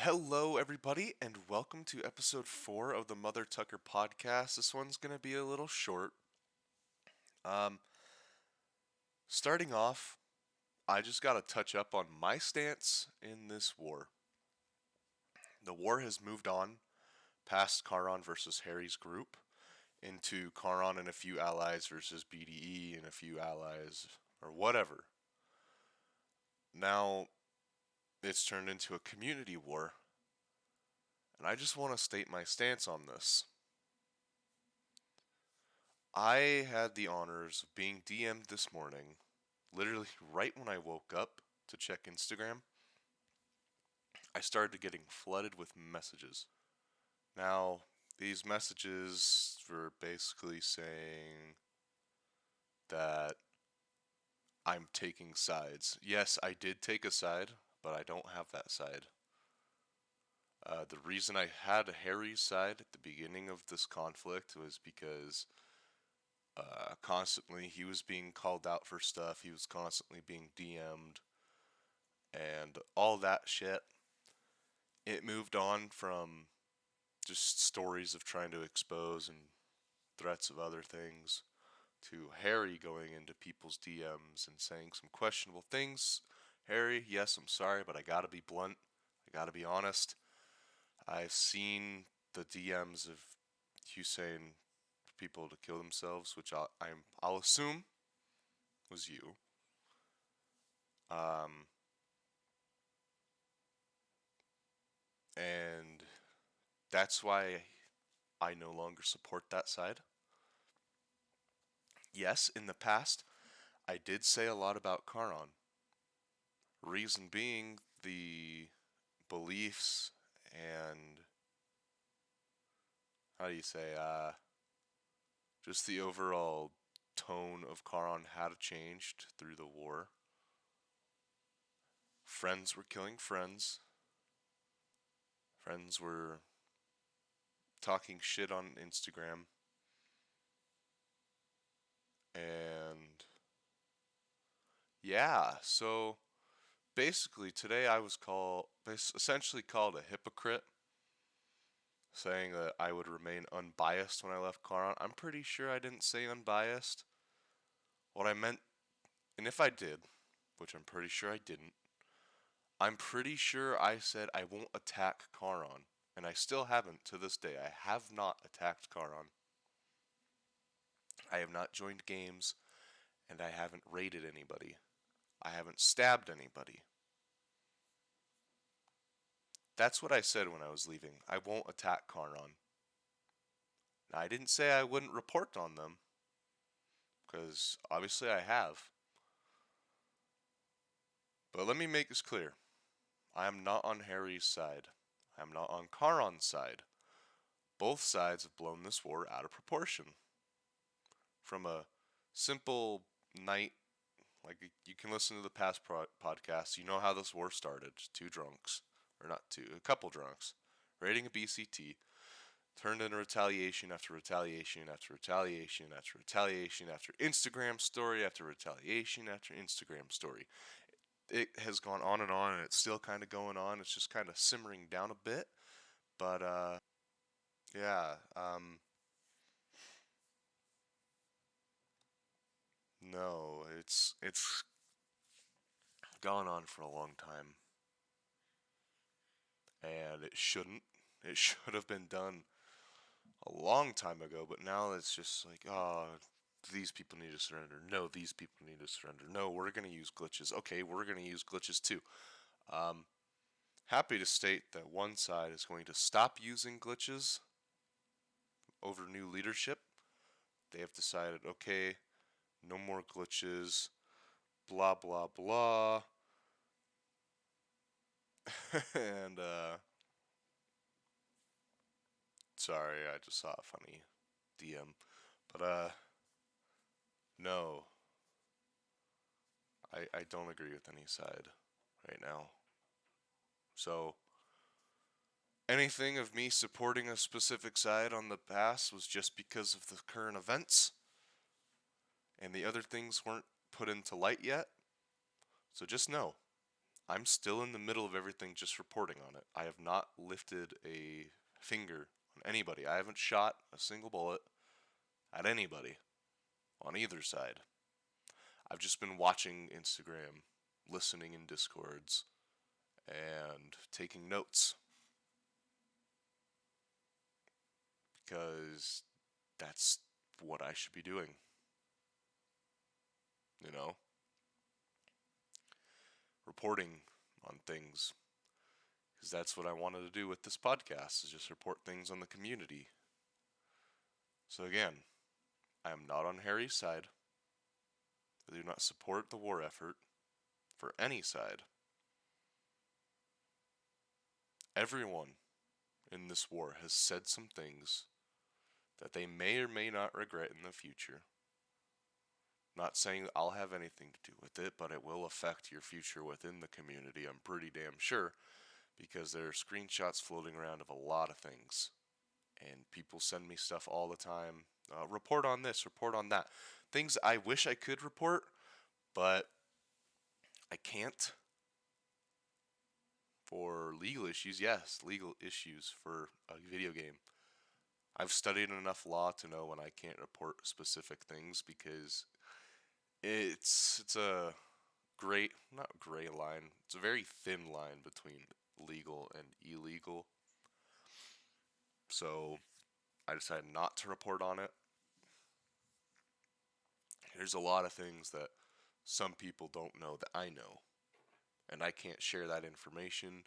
Hello, everybody, and welcome to episode 4 of the Mother Tucker podcast. This one's going to be a little short. Um, Starting off, I just got to touch up on my stance in this war. The war has moved on past Charon versus Harry's group into Charon and a few allies versus BDE and a few allies, or whatever. Now, it's turned into a community war, and I just want to state my stance on this. I had the honors of being DM'd this morning, literally right when I woke up to check Instagram. I started getting flooded with messages. Now, these messages were basically saying that I'm taking sides. Yes, I did take a side, but I don't have that side. The reason I had Harry's side at the beginning of this conflict was because constantly he was being called out for stuff. He was constantly being DM'd and all that shit. It moved on from just stories of trying to expose and threats of other things to Harry going into people's DMs and saying some questionable things. Harry, yes, I'm sorry, but I gotta be blunt. I gotta be honest. I've seen the DMs of you saying people to kill themselves, which I'll assume was you. And that's why I no longer support that side. Yes, in the past, I did say a lot about Charon. Reason being the beliefs and how do you say, just the overall tone of Charon had changed through the war. Friends were killing friends. Friends were talking shit on Instagram. And yeah, so basically today I was essentially called a hypocrite, saying that I would remain unbiased when I left Charon. I'm pretty sure I didn't say unbiased. What I meant, and if I did, which I'm pretty sure I didn't, I'm pretty sure I said I won't attack Charon. And I still haven't to this day. I have not attacked Charon. I have not joined games, and I haven't raided anybody. I haven't stabbed anybody. That's what I said when I was leaving. I won't attack Charon. Now, I didn't say I wouldn't report on them, because obviously I have. But let me make this clear. I am not on Harry's side. I am not on Charon's side. Both sides have blown this war out of proportion. From a simple night, like you can listen to the past podcasts, you know how this war started. Two drunks, or not two, a couple drunks, raiding a BCT, turned into retaliation after retaliation after retaliation after retaliation after Instagram story after retaliation after Instagram story. It has gone on and it's still kind of going on. It's just kind of simmering down a bit. But, yeah, no, it's gone on for a long time. And it shouldn't. It should have been done a long time ago, but now it's just like, oh, these people need to surrender. No, these people need to surrender. No, we're going to use glitches. Okay, we're going to use glitches too. Happy to state that one side is going to stop using glitches over new leadership. They have decided, okay, no more glitches, blah, blah, blah. And, sorry, I just saw a funny DM. But, no, I don't agree with any side right now. So, anything of me supporting a specific side on the past was just because of the current events, and the other things weren't put into light yet. So just know, I'm still in the middle of everything, just reporting on it. I have not lifted a finger on anybody. I haven't shot a single bullet at anybody on either side. I've just been watching Instagram, listening in Discords, and taking notes because that's what I should be doing. You know, reporting on things because that's what I wanted to do with this podcast is just report things on the community. So again, I am not on Harry's side. I do not support the war effort for any side. Everyone in this war has said some things that they may or may not regret in the future. Not saying that I'll have anything to do with it, but it will affect your future within the community, I'm pretty damn sure, because there are screenshots floating around of a lot of things. And people send me stuff all the time. Report on this, report on that. Things I wish I could report, but I can't. For legal issues, yes, legal issues for a video game. I've studied enough law to know when I can't report specific things because it's a not gray line. It's a very thin line between legal and illegal. So I decided not to report on it. There's a lot of things that some people don't know that I know, and I can't share that information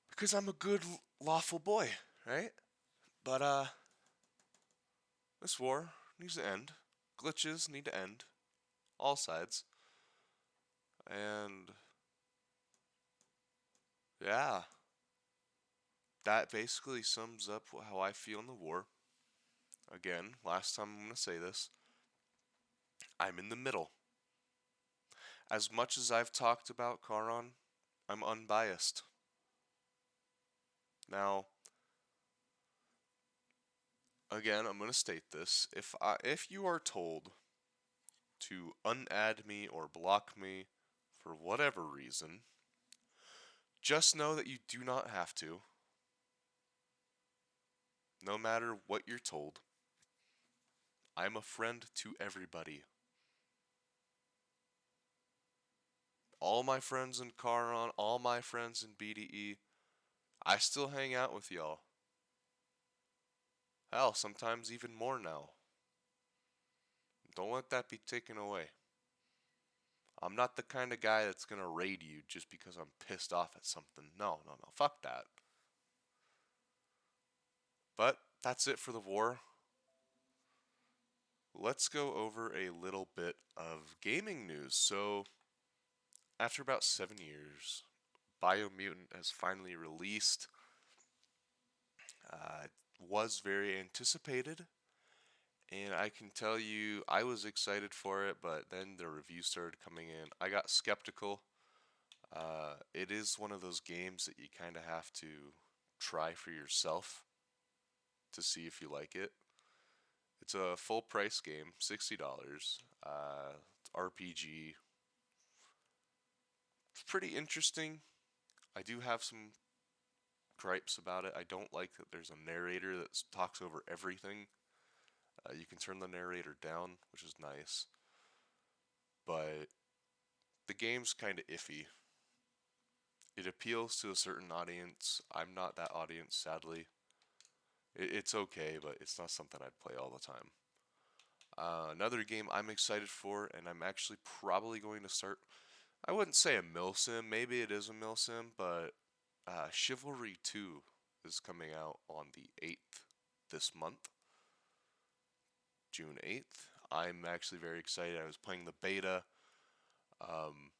because I'm a good lawful boy, right? But this war needs to end. Glitches need to end. All sides. And yeah, that basically sums up how I feel in the war. Again, last time I'm going to say this. I'm in the middle. As much as I've talked about Charon, I'm unbiased. Now, again, I'm going to state this. If you are told to unadd me or block me for whatever reason, just know that you do not have to. No matter what you're told, I'm a friend to everybody. All my friends in Charon, all my friends in BDE, I still hang out with y'all. Hell, sometimes even more now. Don't let that be taken away. I'm not the kind of guy that's gonna raid you just because I'm pissed off at something. No, no, no. Fuck that. But that's it for the war. Let's go over a little bit of gaming news. So, after about 7 years, Biomutant has finally released. Was very anticipated, and I can tell you I was excited for it, but then the reviews started coming in. I got skeptical. It is one of those games that you kind of have to try for yourself to see if you like it. It's a full price game, $60. It's RPG. It's pretty interesting. I do have some gripes about it. I don't like that there's a narrator that talks over everything. You can turn the narrator down, which is nice. But the game's kind of iffy. It appeals to a certain audience. I'm not that audience, sadly. It's okay, but it's not something I'd play all the time. Another game I'm excited for, and I'm actually probably going to start. I wouldn't say a milsim, maybe it is a milsim, but Chivalry 2 is coming out on the 8th this month, June 8th. I'm actually very excited. I was playing the beta. Um,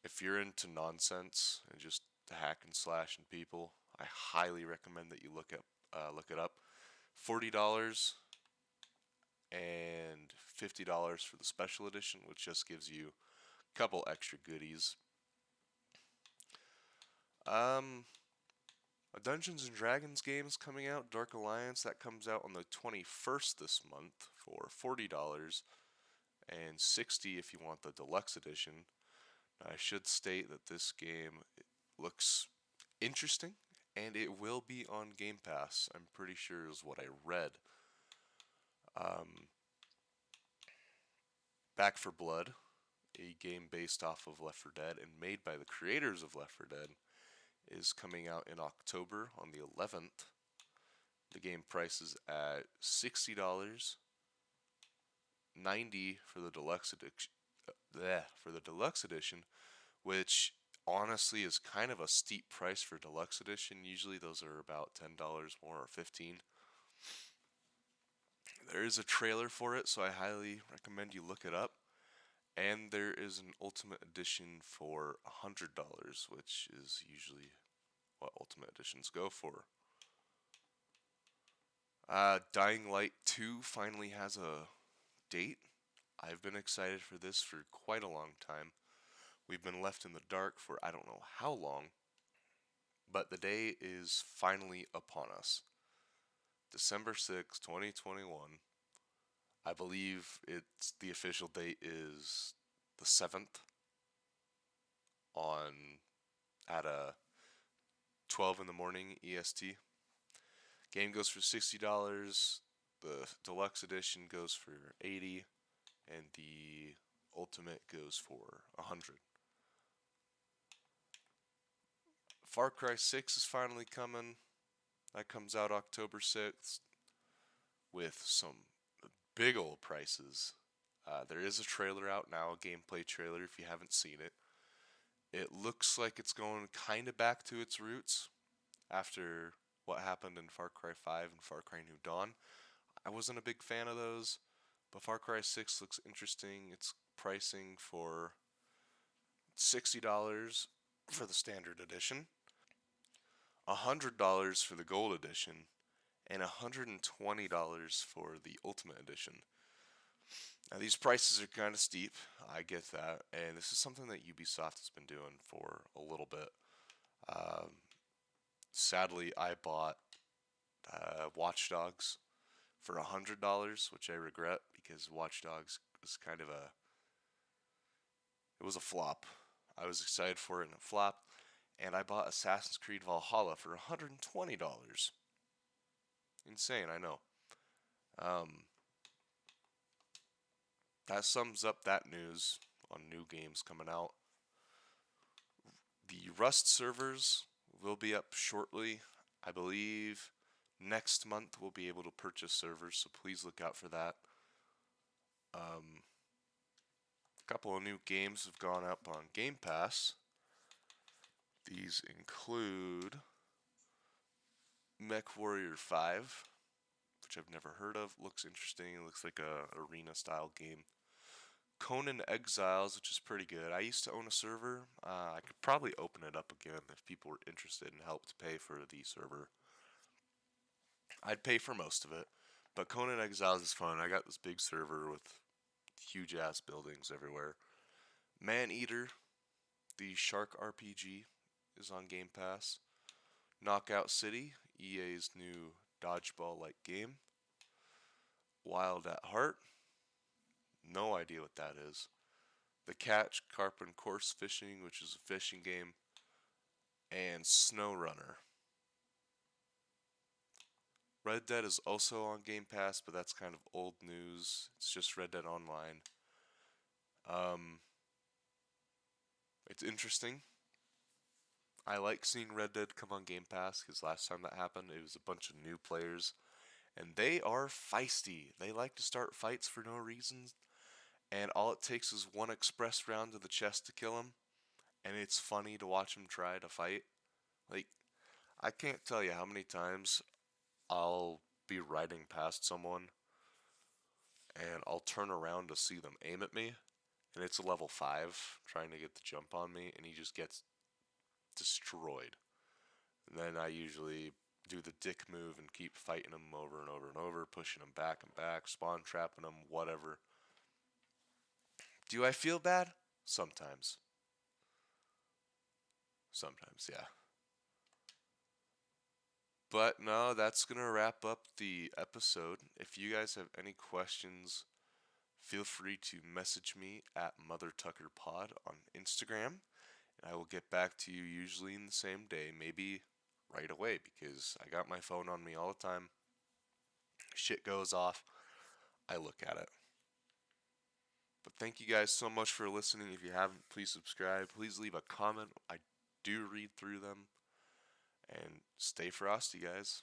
if you're into nonsense and just hack and slashing people, I highly recommend that you look it up. $40 and $50 for the special edition, which just gives you a couple extra goodies. A Dungeons and Dragons game is coming out, Dark Alliance. That comes out on the 21st this month for $40 and $60 if you want the deluxe edition. I should state that this game looks interesting and it will be on Game Pass. I'm pretty sure is what I read. Um, Back for Blood, a game based off of Left 4 Dead and made by the creators of Left 4 Dead, is coming out in October on the 11th. The game prices at $60, $90 for the deluxe edition. Which honestly is kind of a steep price for deluxe edition. Usually those are about $10 more or 15. There is a trailer for it, so I highly recommend you look it up. And there is an ultimate edition for $100, which is usually what ultimate editions go for. Dying Light 2 finally has a date. I've been excited for this for quite a long time. We've been left in the dark for I don't know how long, but the day is finally upon us. December 6, 2021. I believe it's the official date is the 7th on at 12 in the morning EST. Game goes for $60. The deluxe edition goes for $80 and the ultimate goes for $100. Far Cry 6 is finally coming. That comes out October 6th with some big old prices. There is a trailer out now, a gameplay trailer if you haven't seen it. It looks like it's going kind of back to its roots after what happened in Far Cry 5 and Far Cry New Dawn. I wasn't a big fan of those, but Far Cry 6 looks interesting. It's pricing for $60 for the standard edition, $100 for the gold edition, and $120 for the ultimate edition. Now these prices are kind of steep, I get that, and this is something that Ubisoft has been doing for a little bit. Um, Sadly, I bought Watch Dogs for $100, which I regret because Watch Dogs was kind of it was a flop. I was excited for it and it flopped, and I bought Assassin's Creed Valhalla for $120. Insane, I know. Um, that sums up that news on new games coming out. The Rust servers will be up shortly. I believe next month we'll be able to purchase servers, so please look out for that. A couple of new games have gone up on Game Pass. These include MechWarrior 5, which I've never heard of. Looks interesting. It looks like a arena style game. Conan Exiles, which is pretty good. I used to own a server. I could probably open it up again if people were interested and helped pay for the server. I'd pay for most of it, but Conan Exiles is fun. I got this big server with huge ass buildings everywhere. Maneater, the Shark RPG, is on Game Pass. Knockout City, EA's new dodgeball like game. Wild at Heart, no idea what that is. The Catch, Carp, and Course Fishing, which is a fishing game. And SnowRunner. Red Dead is also on Game Pass, but that's kind of old news. It's just Red Dead Online. Um, it's interesting. I like seeing Red Dead come on Game Pass because last time that happened, it was a bunch of new players, and they are feisty. They like to start fights for no reason, and all it takes is one express round to the chest to kill them, and it's funny to watch them try to fight. Like, I can't tell you how many times I'll be riding past someone and I'll turn around to see them aim at me, and it's a level 5 trying to get the jump on me, and he just gets destroyed. And then I usually do the dick move and keep fighting him over and over and over, pushing him back and back, spawn trapping him, whatever. Do I feel bad? Sometimes. Sometimes, yeah. But no, that's going to wrap up the episode. If you guys have any questions, feel free to message me at MotherTuckerPod on Instagram, and I will get back to you usually in the same day, maybe right away, because I got my phone on me all the time. Shit goes off, I look at it. But thank you guys so much for listening. If you haven't, please subscribe. Please leave a comment. I do read through them. And stay frosty, guys.